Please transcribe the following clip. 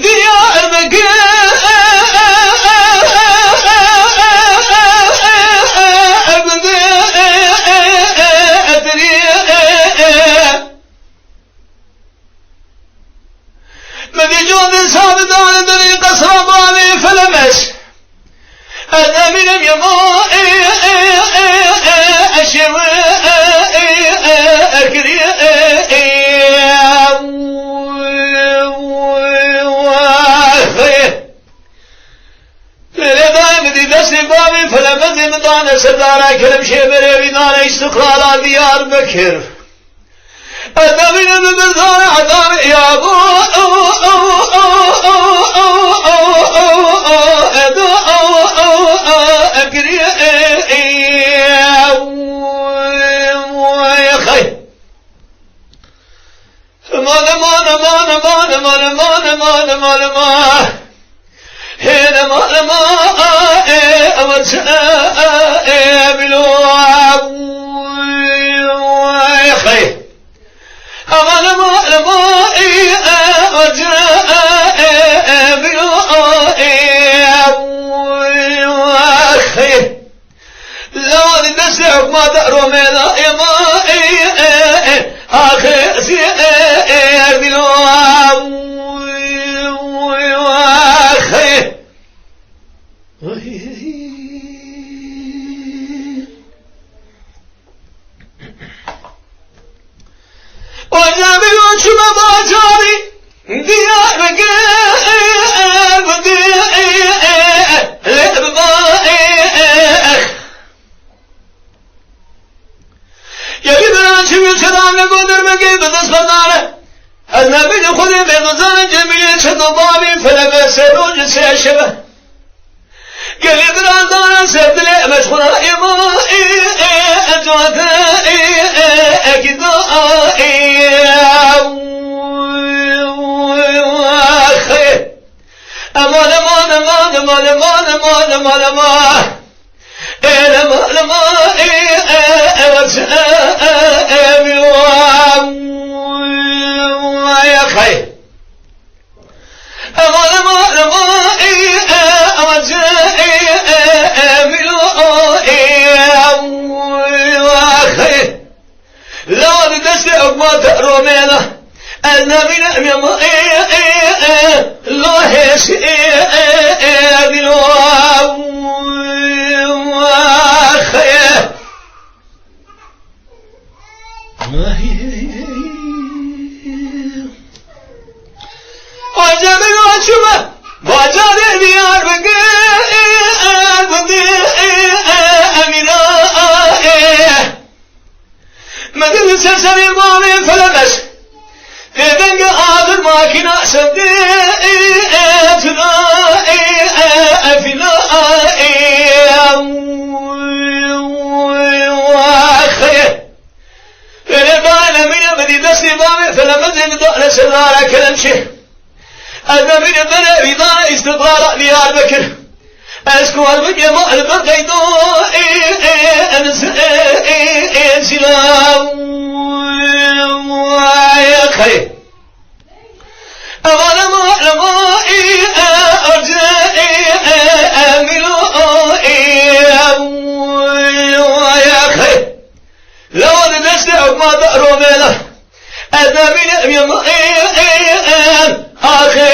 ديارك مدي جود ثابت على طريق أسراباني فلمس أنا من اليماء أشوى أكري مدي دسي بابي فلمس مدانا سردارا كلم شبري بدانا استقلالا ديار بكر أنا من المبردان عدام يا أبو أكري يا خي ما هنا ما أمسا بلو يا خي أمان ما أجراء بلو خي لا نسلك ما دارو ملا ما آخر سير بلو خي وجابوا شما باجاري ديارك يجبنا شو شران بدر مجيب دسبنا أنا بيجي خدي بغزان جميل شطبابي فلا بسروج سيشبه يجبنا دارا سبدلي مشغولة إما أجوات أكيد لا ندسك ما ترومينا أنا من أمي الله شيء بلو خير وجب الوجبة وجب ديار مدن سلسل المامي فلمس إذن قادر ماكنا سدي أفنا خير فلبانا من مدي دسي مامي فلمس مدن سلارة كلام شيء أنا من بنا رضا استقرار ديار بكر أسكوار بني ما البقيتو سلام يا خير أغلى ما أرجع أملو يا خير لو نستعب ما دارو ملا أنا من يوم آخر